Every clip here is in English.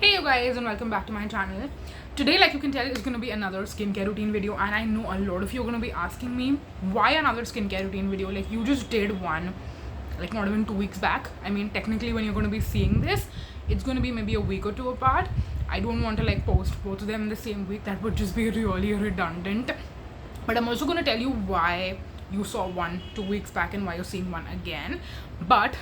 Hey you guys, and welcome back to my channel. Today, like you can tell, is going to be another skincare routine video, and I know a lot of you are going to be asking me why another skincare routine video. Like, you just did one like not even 2 weeks back. I mean, technically when you're going to be seeing this, it's going to be maybe a week or two apart. I don't want to like post both of them in the same week. That would just be really redundant. But I'm also going to tell you why you saw one 2 weeks back and why you're seeing one again. But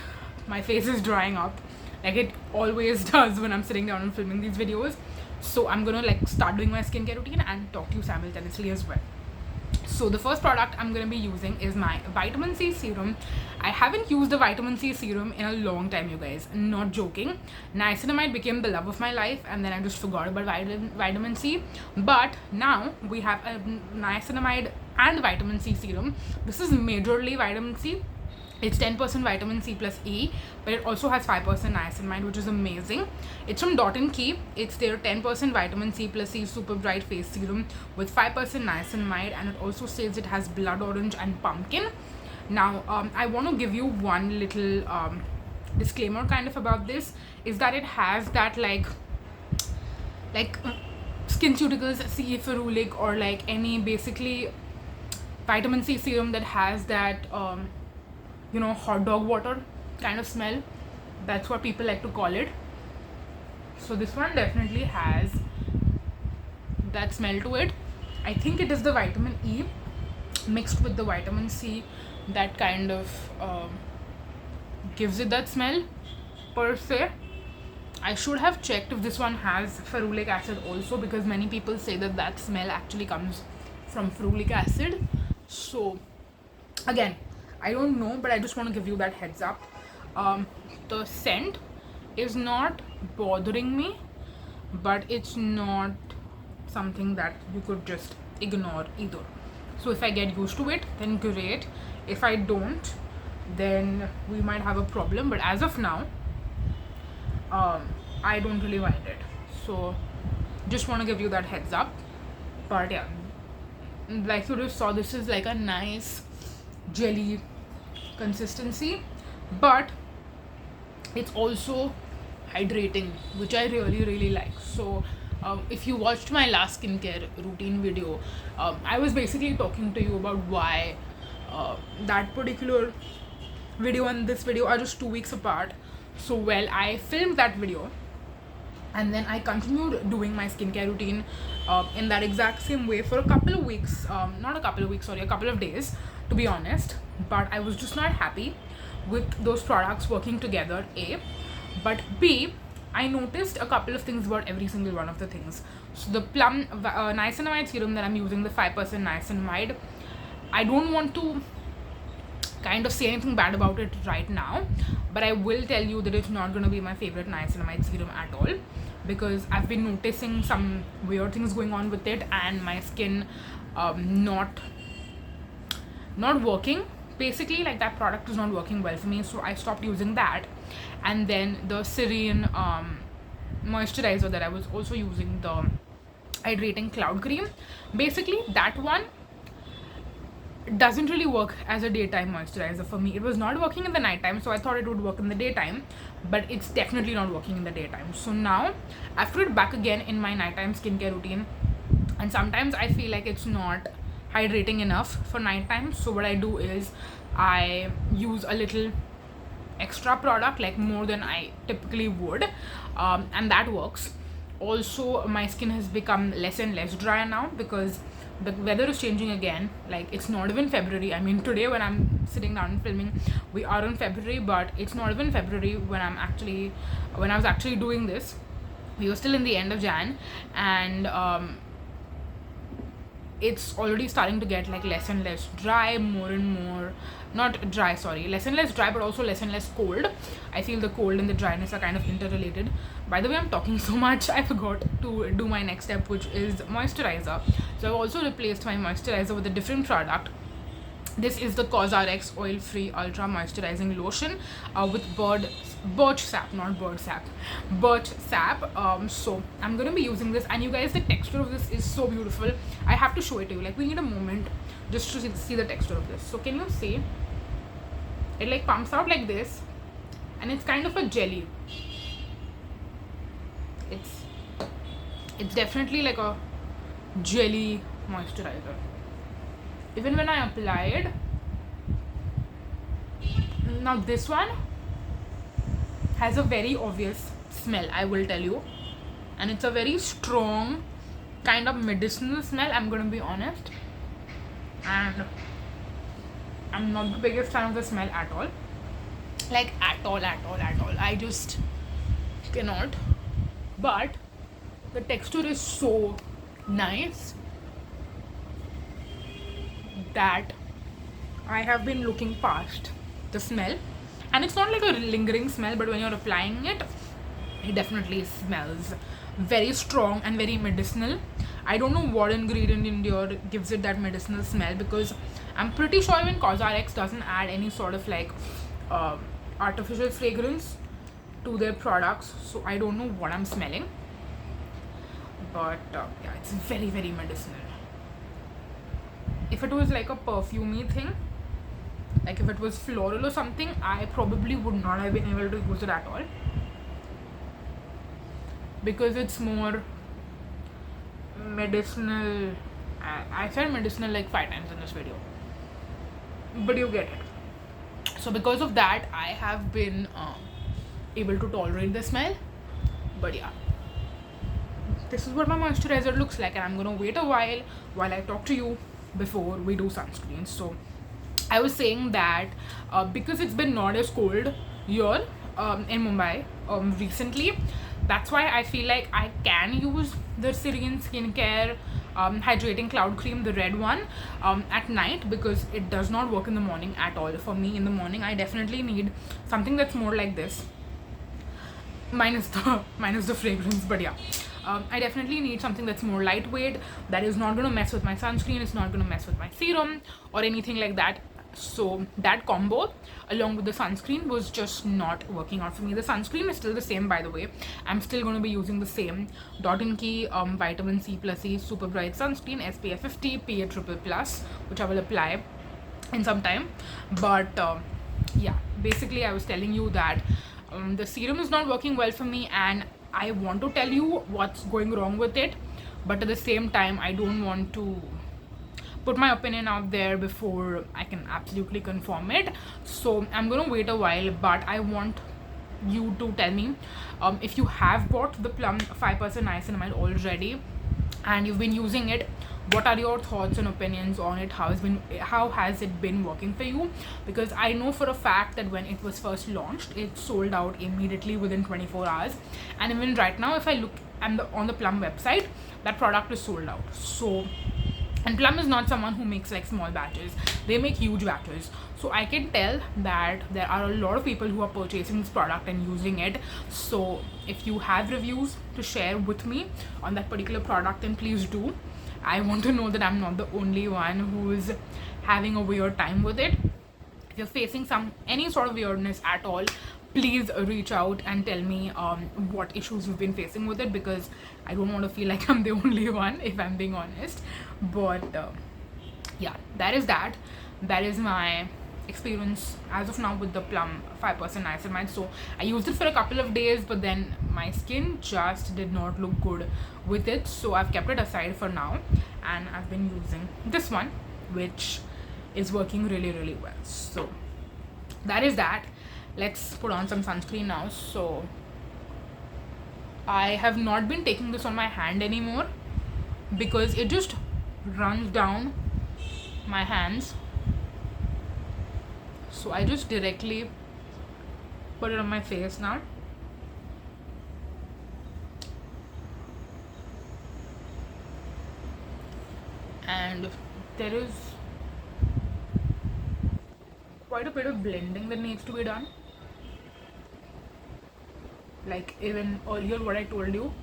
my face is drying up like it always does when I'm sitting down and filming these videos. So I'm gonna like start doing my skincare routine and talk to you simultaneously as well. So the first product I'm gonna be using is my vitamin C serum. I haven't used the vitamin C serum in a long time, you guys, not joking. Niacinamide became the love of my life, and then I just forgot about vitamin C. But now we have a niacinamide and vitamin C serum. This is majorly vitamin C. It's 10% vitamin C plus E, but it also has 5% niacinamide, which is amazing. It's from Dot & Key. It's their 10% vitamin C plus E super bright face serum with 5% niacinamide, and it also says it has blood orange and pumpkin. Now, I want to give you one little disclaimer kind of about this, is that it has that like SkinCeuticals C ferulic or like any basically vitamin C serum that has that hot dog water kind of smell. That's what people like to call it. So this one definitely has that smell to it. I think it is the vitamin E mixed with the vitamin C that kind of gives it that smell per se. I should have checked if this one has ferulic acid also, because many people say that smell actually comes from ferulic acid. So again, I don't know, but I just want to give you that heads up. The scent is not bothering me, but it's not something that you could just ignore either. So if I get used to it, then great. If I don't, then we might have a problem. But as of now, I don't really mind it. So just want to give you that heads up. But yeah, like you just saw, this is like a nice jelly consistency, but it's also hydrating, which I really like. So if you watched my last skincare routine video, I was basically talking to you about why that particular video and this video are just 2 weeks apart. So well, I filmed that video and then I continued doing my skincare routine in that exact same way for a couple of weeks, a couple of days, to be honest. But I was just not happy with those products working together, A. But B, I noticed a couple of things about every single one of the things. So the Plum niacinamide serum that I'm using, the 5% niacinamide, I don't want to kind of say anything bad about it right now, but I will tell you that it's not going to be my favorite niacinamide serum at all, because I've been noticing some weird things going on with it, and my skin not working. Basically, like, that product is not working well for me, so I stopped using that. And then the Serene moisturizer that I was also using, the hydrating cloud cream, basically that one doesn't really work as a daytime moisturizer for me. It was not working in the nighttime, so I thought it would work in the daytime, but it's definitely not working in the daytime. So now I've put it back again in my nighttime skincare routine, and sometimes I feel like it's not hydrating enough for nighttime. So what I do is I use a little extra product, like more than I typically would, and that works. Also, my skin has become less and less dry now because the weather is changing again. Like, it's not even February. I mean, today when I'm sitting down and filming, we are in February, but it's not even February when I was actually doing this. We were still in the end of Jan, and it's already starting to get like less and less dry, more and more not dry, sorry, less and less dry, but also less and less cold. I feel the cold and the dryness are kind of interrelated. By the way, I'm talking so much, I forgot to do my next step, which is moisturizer. So I've also replaced my moisturizer with a different product. This is the Cosrx oil-free ultra moisturizing lotion with birch sap. So I'm gonna be using this, and you guys, the texture of this is so beautiful. I have to show it to you. Like, we need a moment just to see the texture of this. So can you see? It like pumps out like this, and it's kind of a jelly. it's definitely like a jelly moisturizer. Even when I applied, now this one has a very obvious smell, I will tell you, and it's a very strong kind of medicinal smell, I'm gonna be honest, and I'm not the biggest fan of the smell at all, like at all. I just cannot. But the texture is so nice that I have been looking past the smell, and it's not like a lingering smell, but when you're applying it, it definitely smells very strong and very medicinal. I don't know what ingredient in there gives it that medicinal smell, because I'm pretty sure even Cosrx doesn't add any sort of like artificial fragrance to their products, so I don't know what I'm smelling, but yeah, it's very medicinal. If it was like a perfumey thing, like if it was floral or something, I probably would not have been able to use it at all, because it's more medicinal. I said medicinal like 5 times in this video, but you get it. So because of that, I have been able to tolerate the smell. But yeah, this is what my moisturizer looks like, and I'm gonna wait a while I talk to you before we do sunscreen. So I was saying that because it's been not as cold here in Mumbai recently, that's why I feel like I can use the Syrian skincare hydrating cloud cream, the red one, at night, because it does not work in the morning at all. For me, in the morning, I definitely need something that's more like this, minus the fragrance. But yeah, I definitely need something that's more lightweight, that is not going to mess with my sunscreen, it's not going to mess with my serum or anything like that. So that combo along with the sunscreen was just not working out for me. The sunscreen is still the same, by the way. I'm still going to be using the same Dot & Key vitamin C plus E super bright sunscreen, SPF 50 PA triple plus, which I will apply in some time. But yeah, basically I was telling you that the serum is not working well for me, and I want to tell you what's going wrong with it, but at the same time I don't want to put my opinion out there before I can absolutely confirm it. So I'm gonna wait a while, but I want you to tell me if you have bought the Plum 5% niacinamide already and you've been using it, what are your thoughts and opinions on it? How has it been working for you? Because I know for a fact that when it was first launched, it sold out immediately within 24 hours, and even right now, if I look on the Plum website, that product is sold out. So, and Plum is not someone who makes like small batches, they make huge batches. So I can tell that there are a lot of people who are purchasing this product and using it. So if you have reviews to share with me on that particular product, then please do. I want to know that I'm not the only one who is having a weird time with it. If you're facing any sort of weirdness at all, please reach out and tell me what issues you've been facing with it, because I don't want to feel like I'm the only one, if I'm being honest. But yeah, that is my experience as of now with the Plum 5% niacinamide. So I used it for a couple of days, but then my skin just did not look good with it, so I've kept it aside for now, and I've been using this one, which is working really well. So that is that. Let's put on some sunscreen now. So I have not been taking this on my hand anymore because it just runs down my hands, so I just directly put it on my face now. And there is quite a bit of blending that needs to be done. Like even earlier what I told you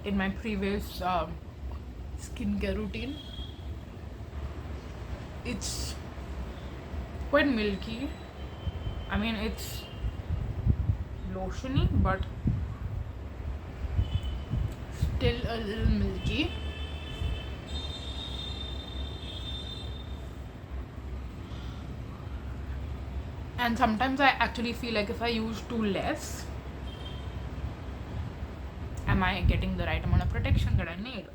in my previous skincare routine, it's quite milky. I mean, it's lotiony, but still a little milky. And sometimes I actually feel like if I use too less, am I getting the right amount of protection that I need?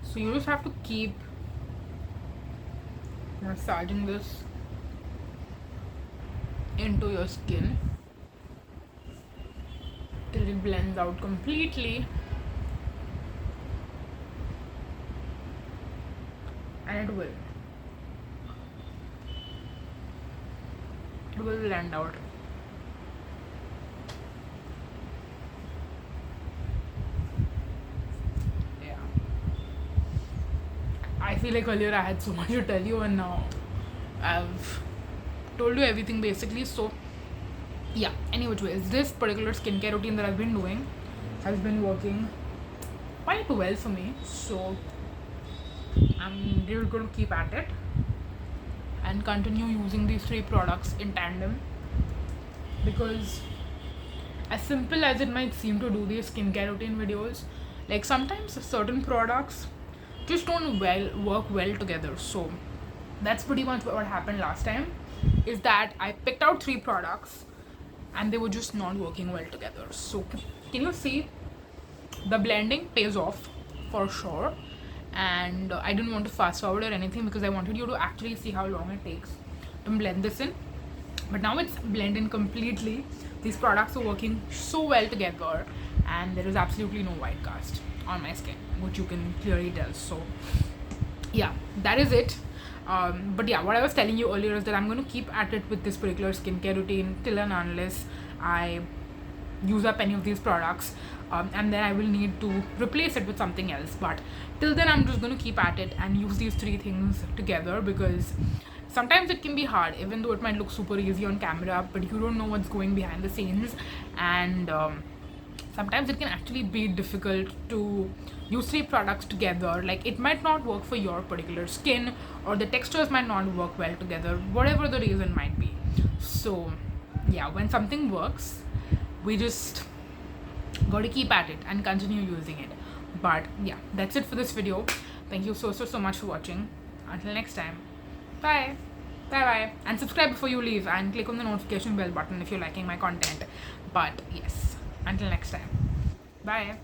So you just have to keep massaging this into your skin till it blends out completely, and it will blend out. Yeah, I feel like earlier I had so much to tell you, and now I've told you everything basically. So yeah, anyways, this particular skincare routine that I've been doing has been working quite well for me, so I'm really going to keep at it and continue using these 3 products in tandem, because as simple as it might seem to do these skincare routine videos, like sometimes certain products just don't work well together. So that's pretty much what happened last time, is that I picked out 3 products and they were just not working well together. So can you see the blending pays off for sure, and I didn't want to fast forward or anything because I wanted you to actually see how long it takes to blend this in. But now it's blended completely. These products are working so well together, and there is absolutely no white cast on my skin, which you can clearly tell. So yeah, that is it. But yeah, what I was telling you earlier is that I'm going to keep at it with this particular skincare routine till and unless I use up any of these products, and then I will need to replace it with something else. But till then, I'm just going to keep at it and use these 3 things together, because sometimes it can be hard, even though it might look super easy on camera, but you don't know what's going behind the scenes. And sometimes it can actually be difficult to use 3 products together. Like, it might not work for your particular skin, or the textures might not work well together, whatever the reason might be. So yeah, when something works, we just got to keep at it and continue using it. But yeah, that's it for this video. Thank you so much for watching. Until next time, bye bye, and subscribe before you leave, and click on the notification bell button if you're liking my content. But yes, until next time, bye.